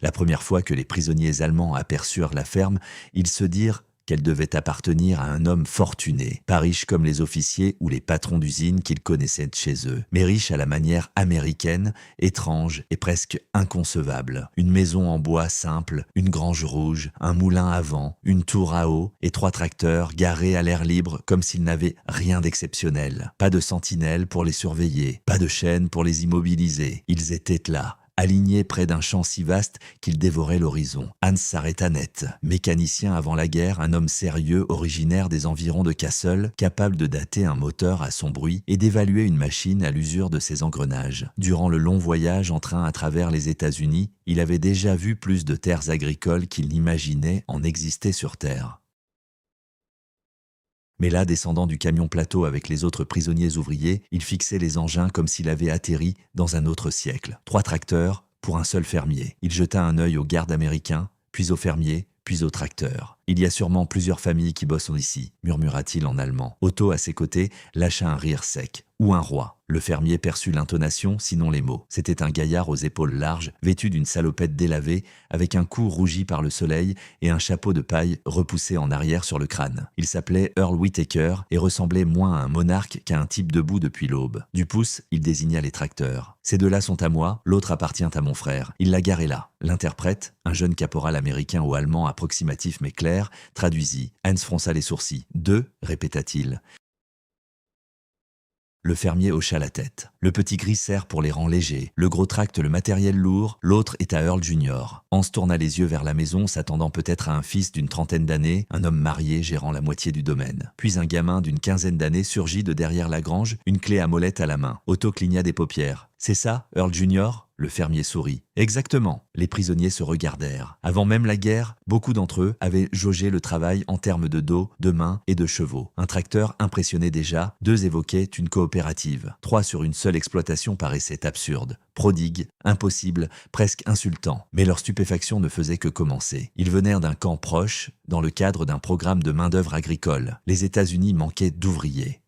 La première fois que les prisonniers allemands aperçurent la ferme, ils se dirent qu'elle devait appartenir à un homme fortuné, pas riche comme les officiers ou les patrons d'usine qu'ils connaissaient de chez eux, mais riche à la manière américaine, étrange et presque inconcevable. Une maison en bois simple, une grange rouge, un moulin à vent, une tour à eau et 3 tracteurs garés à l'air libre comme s'ils n'avaient rien d'exceptionnel. Pas de sentinelle pour les surveiller, pas de chaîne pour les immobiliser. Ils étaient là, aligné près d'un champ si vaste qu'il dévorait l'horizon. Hans s'arrêta net. Mécanicien avant la guerre, un homme sérieux, originaire des environs de Kassel, capable de dater un moteur à son bruit et d'évaluer une machine à l'usure de ses engrenages. Durant le long voyage en train à travers les États-Unis, il avait déjà vu plus de terres agricoles qu'il n'imaginait en exister sur Terre. Mais là, descendant du camion plateau avec les autres prisonniers ouvriers, il fixait les engins comme s'il avait atterri dans un autre siècle. 3 tracteurs pour un seul fermier. Il jeta un œil aux gardes américains, puis aux fermiers, puis aux tracteurs. « Il y a sûrement plusieurs familles qui bossent ici », murmura-t-il en allemand. Otto, à ses côtés, lâcha un rire sec. « Ou un roi ». Le fermier perçut l'intonation, sinon les mots. C'était un gaillard aux épaules larges, vêtu d'une salopette délavée, avec un cou rougi par le soleil et un chapeau de paille repoussé en arrière sur le crâne. Il s'appelait Earl Whittaker et ressemblait moins à un monarque qu'à un type debout depuis l'aube. Du pouce, il désigna les tracteurs. « Ces 2-là sont à moi, l'autre appartient à mon frère. Il l'a garé là. » L'interprète, un jeune caporal américain au allemand approximatif mais clair, traduisit. Hans fronça les sourcils. « 2 » répéta-t-il. Le fermier hocha la tête. Le petit gris sert pour les rangs légers, le gros tracte le matériel lourd, l'autre est à Earl Junior. Hans tourna les yeux vers la maison, s'attendant peut-être à un fils d'une 30aine d'années, un homme marié gérant la moitié du domaine. Puis un gamin d'une 15aine d'années surgit de derrière la grange, une clé à molette à la main. Otto cligna des paupières. « C'est ça, Earl Junior ?» Le fermier sourit. « Exactement. » Les prisonniers se regardèrent. Avant même la guerre, beaucoup d'entre eux avaient jaugé le travail en termes de dos, de mains et de chevaux. Un tracteur impressionnait déjà, 2 évoquaient une coopérative. 3 sur une seule exploitation paraissaient absurdes, prodigues, impossibles, presque insultants. Mais leur stupéfaction ne faisait que commencer. Ils venaient d'un camp proche, dans le cadre d'un programme de main-d'œuvre agricole. Les États-Unis manquaient d'ouvriers.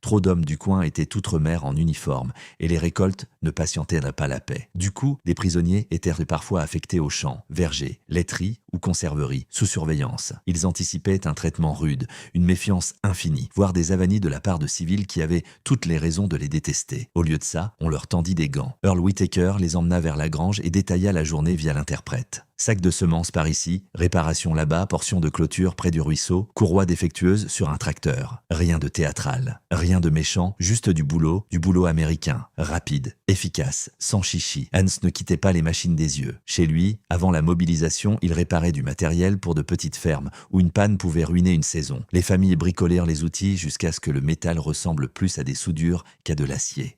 Trop d'hommes du coin étaient outre-mer en uniforme et les récoltes ne patientaient pas la paix. Du coup, des prisonniers étaient parfois affectés aux champs, vergers, laiteries ou conserveries, sous surveillance. Ils anticipaient un traitement rude, une méfiance infinie, voire des avanies de la part de civils qui avaient toutes les raisons de les détester. Au lieu de ça, on leur tendit des gants. Earl Whittaker les emmena vers la grange et détailla la journée via l'interprète. Sac de semences par ici, réparation là-bas, portion de clôture près du ruisseau, courroie défectueuse sur un tracteur. Rien de théâtral, rien de méchant, juste du boulot américain, rapide, efficace, sans chichi. Hans ne quittait pas les machines des yeux. Chez lui, avant la mobilisation, il réparait du matériel pour de petites fermes où une panne pouvait ruiner une saison. Les familles bricolèrent les outils jusqu'à ce que le métal ressemble plus à des soudures qu'à de l'acier.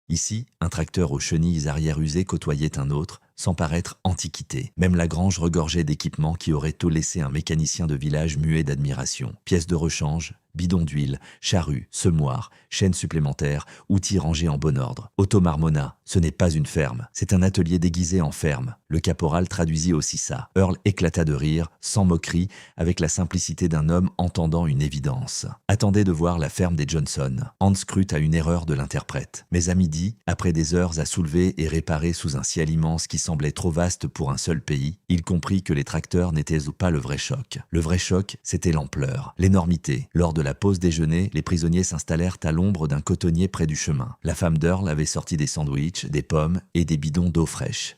Ici, un tracteur aux chenilles arrière usées côtoyait un autre, sans paraître antiquité. Même la grange regorgeait d'équipements qui auraient tôt laissé un mécanicien de village muet d'admiration. Pièces de rechange, bidons d'huile, charrues, semoirs, chaînes supplémentaires, outils rangés en bon ordre. Otto marmonna, ce n'est pas une ferme, c'est un atelier déguisé en ferme. Le caporal traduisit aussi ça. Earl éclata de rire, sans moquerie, avec la simplicité d'un homme entendant une évidence. Attendez de voir la ferme des Johnson. Hans crut à une erreur de l'interprète. Mais à midi, après des heures à soulever et réparer sous un ciel immense qui semblait trop vaste pour un seul pays, il comprit que les tracteurs n'étaient pas le vrai choc. Le vrai choc, c'était l'ampleur, l'énormité. Lors de la pause déjeuner, les prisonniers s'installèrent à l'ombre d'un cotonnier près du chemin. La femme d'Earl avait sorti des sandwichs, des pommes et des bidons d'eau fraîche.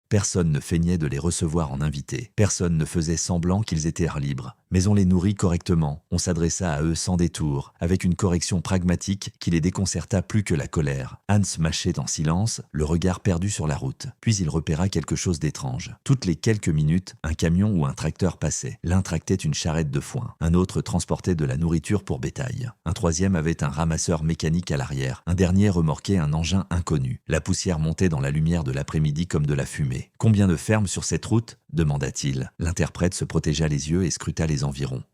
Personne ne feignait de les recevoir en invités. Personne ne faisait semblant qu'ils étaient air libre. Mais on les nourrit correctement. On s'adressa à eux sans détour, avec une correction pragmatique qui les déconcerta plus que la colère. Hans mâchait en silence, le regard perdu sur la route. Puis il repéra quelque chose d'étrange. Toutes les quelques minutes, un camion ou un tracteur passait. L'un tractait une charrette de foin. Un autre transportait de la nourriture pour bétail. Un troisième avait un ramasseur mécanique à l'arrière. Un dernier remorquait un engin inconnu. La poussière montait dans la lumière de l'après-midi comme de la fumée. « Combien de fermes sur cette route ?» demanda-t-il. L'interprète se protégea les yeux et scruta les environs.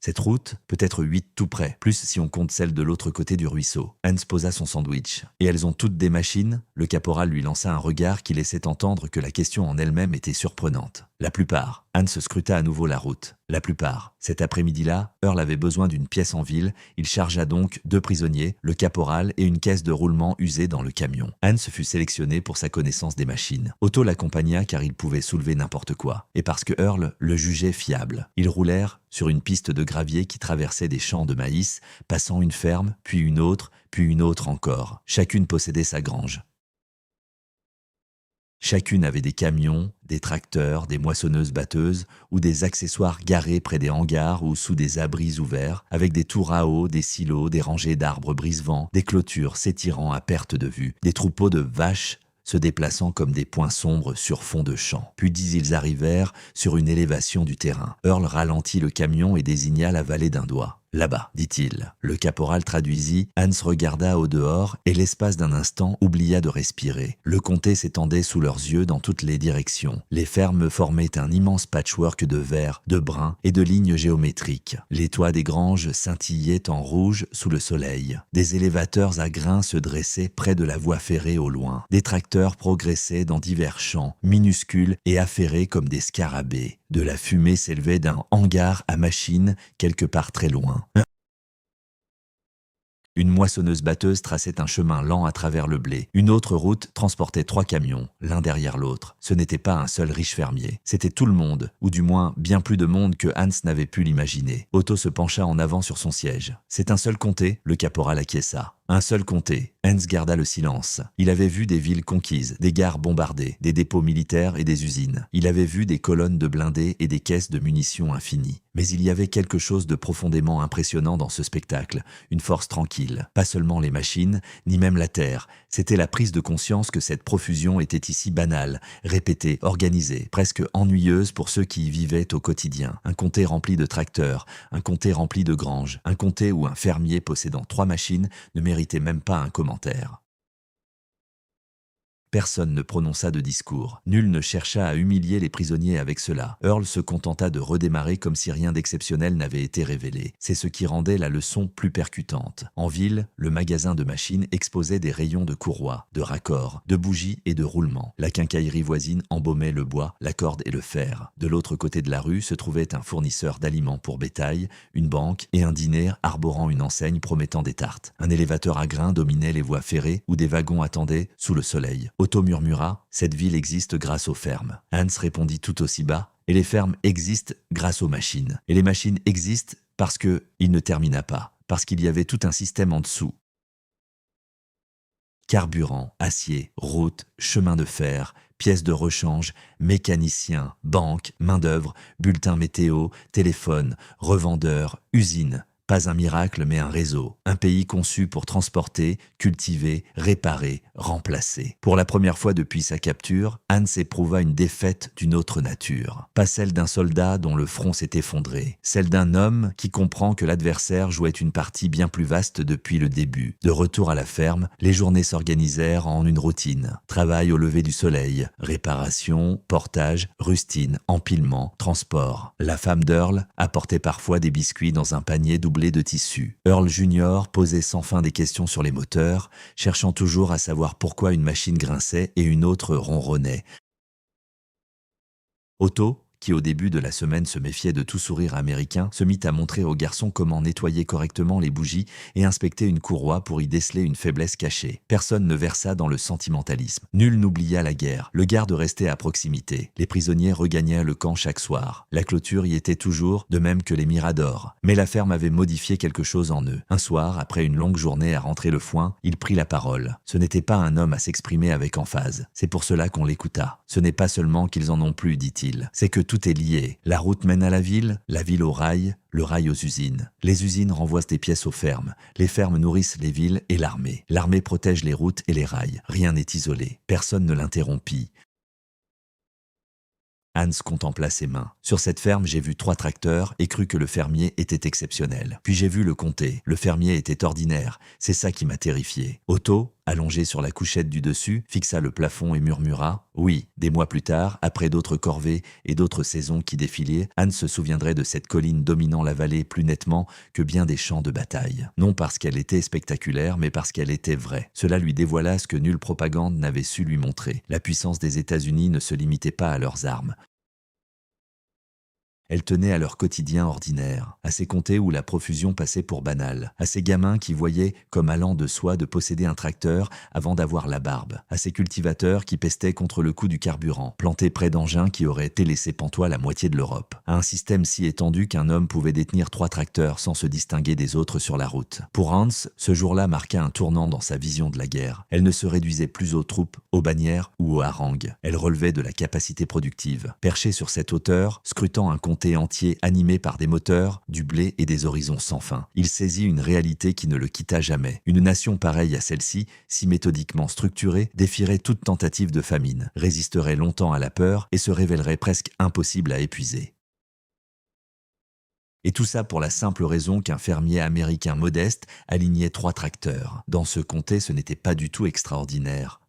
Cette route peut être 8 tout près, plus si on compte celle de l'autre côté du ruisseau. Hans posa son sandwich. « Et elles ont toutes des machines ?» Le caporal lui lança un regard qui laissait entendre que la question en elle-même était surprenante. « La plupart. » Hans scruta à nouveau la route. La plupart. Cet après-midi-là, Earl avait besoin d'une pièce en ville. Il chargea donc 2 prisonniers, le caporal et une caisse de roulement usée dans le camion. Hans fut sélectionné pour sa connaissance des machines. Otto l'accompagna car il pouvait soulever n'importe quoi. Et parce que Earl le jugeait fiable. Ils roulèrent sur une piste de gravier qui traversait des champs de maïs, passant une ferme, puis une autre encore. Chacune possédait sa grange. Chacune avait des camions, des tracteurs, des moissonneuses-batteuses ou des accessoires garés près des hangars ou sous des abris ouverts, avec des tours à eau, des silos, des rangées d'arbres brise-vent, des clôtures s'étirant à perte de vue, des troupeaux de vaches se déplaçant comme des points sombres sur fond de champ. Puis ils arrivèrent sur une élévation du terrain. Earl ralentit le camion et désigna la vallée d'un doigt. « Là-bas », dit-il. Le caporal traduisit, Hans regarda au dehors et l'espace d'un instant oublia de respirer. Le comté s'étendait sous leurs yeux dans toutes les directions. Les fermes formaient un immense patchwork de vert, de brun et de lignes géométriques. Les toits des granges scintillaient en rouge sous le soleil. Des élévateurs à grains se dressaient près de la voie ferrée au loin. Des tracteurs progressaient dans divers champs, minuscules et affairés comme des scarabées. De la fumée s'élevait d'un hangar à machines quelque part très loin. Une moissonneuse-batteuse traçait un chemin lent à travers le blé. Une autre route transportait 3 camions, l'un derrière l'autre. Ce n'était pas un seul riche fermier. C'était tout le monde, ou du moins bien plus de monde que Hans n'avait pu l'imaginer. Otto se pencha en avant sur son siège. « C'est un seul comté ?» Le caporal acquiesça. Un seul comté. Hans garda le silence. Il avait vu des villes conquises, des gares bombardées, des dépôts militaires et des usines. Il avait vu des colonnes de blindés et des caisses de munitions infinies. Mais il y avait quelque chose de profondément impressionnant dans ce spectacle, une force tranquille. Pas seulement les machines, ni même la terre. C'était la prise de conscience que cette profusion était ici banale, répétée, organisée, presque ennuyeuse pour ceux qui y vivaient au quotidien. Un comté rempli de tracteurs, un comté rempli de granges, un comté où un fermier possédant 3 machines ne méritait même pas un commentaire. Personne ne prononça de discours. Nul ne chercha à humilier les prisonniers avec cela. Earl se contenta de redémarrer comme si rien d'exceptionnel n'avait été révélé. C'est ce qui rendait la leçon plus percutante. En ville, le magasin de machines exposait des rayons de courroies, de raccords, de bougies et de roulements. La quincaillerie voisine embaumait le bois, la corde et le fer. De l'autre côté de la rue se trouvait un fournisseur d'aliments pour bétail, une banque et un dîner arborant une enseigne promettant des tartes. Un élévateur à grains dominait les voies ferrées où des wagons attendaient sous le soleil. Otto murmura « Cette ville existe grâce aux fermes ». Hans répondit tout aussi bas « Et les fermes existent grâce aux machines. Et les machines existent parce qu'il ne termina pas, parce qu'il y avait tout un système en dessous. Carburant, acier, route, chemin de fer, pièces de rechange, mécaniciens, banques, main-d'œuvre, bulletins météo, téléphone, revendeurs, usines. Pas un miracle, mais un réseau. Un pays conçu pour transporter, cultiver, réparer, remplacer. Pour la première fois depuis sa capture, Hans éprouva une défaite d'une autre nature. Pas celle d'un soldat dont le front s'est effondré. Celle d'un homme qui comprend que l'adversaire jouait une partie bien plus vaste depuis le début. De retour à la ferme, les journées s'organisèrent en une routine. Travail au lever du soleil, réparation, portage, rustine, empilement, transport. La femme d'Earl apportait parfois des biscuits dans un panier doublé de tissu. Earl Junior posait sans fin des questions sur les moteurs, cherchant toujours à savoir pourquoi une machine grinçait et une autre ronronnait. Otto, qui au début de la semaine se méfiait de tout sourire américain, se mit à montrer au garçon comment nettoyer correctement les bougies et inspecter une courroie pour y déceler une faiblesse cachée. Personne ne versa dans le sentimentalisme. Nul n'oublia la guerre. Le garde restait à proximité. Les prisonniers regagnaient le camp chaque soir. La clôture y était toujours, de même que les miradors. Mais la ferme avait modifié quelque chose en eux. Un soir, après une longue journée à rentrer le foin, il prit la parole. Ce n'était pas un homme à s'exprimer avec emphase. C'est pour cela qu'on l'écouta. Ce n'est pas seulement qu'ils en ont plus, dit-il. C'est que tout est lié. La route mène à la ville au rail, le rail aux usines. Les usines renvoient des pièces aux fermes. Les fermes nourrissent les villes et l'armée. L'armée protège les routes et les rails. Rien n'est isolé. Personne ne l'interrompit. Hans contempla ses mains. Sur cette ferme, j'ai vu 3 tracteurs et cru que le fermier était exceptionnel. Puis j'ai vu le compter. Le fermier était ordinaire. C'est ça qui m'a terrifié. Otto, allongé sur la couchette du dessus, fixa le plafond et murmura « Oui, des mois plus tard, après d'autres corvées et d'autres saisons qui défilaient, Hans se souviendrait de cette colline dominant la vallée plus nettement que bien des champs de bataille. Non parce qu'elle était spectaculaire, mais parce qu'elle était vraie. Cela lui dévoila ce que nulle propagande n'avait su lui montrer. La puissance des États-Unis ne se limitait pas à leurs armes. Elles tenaient à leur quotidien ordinaire, à ces comtés où la profusion passait pour banale, à ces gamins qui voyaient comme allant de soi de posséder un tracteur avant d'avoir la barbe, à ces cultivateurs qui pestaient contre le coût du carburant, plantés près d'engins qui auraient laissé pantois la moitié de l'Europe, à un système si étendu qu'un homme pouvait détenir 3 tracteurs sans se distinguer des autres sur la route. Pour Hans, ce jour-là marqua un tournant dans sa vision de la guerre. Elle ne se réduisait plus aux troupes, aux bannières ou aux harangues. Elle relevait de la capacité productive. Perché sur cette hauteur, scrutant un comté entier animé par des moteurs, du blé et des horizons sans fin, il saisit une réalité qui ne le quitta jamais. Une nation pareille à celle-ci, si méthodiquement structurée, défierait toute tentative de famine, résisterait longtemps à la peur et se révélerait presque impossible à épuiser. Et tout ça pour la simple raison qu'un fermier américain modeste alignait 3 tracteurs. Dans ce comté, ce n'était pas du tout extraordinaire.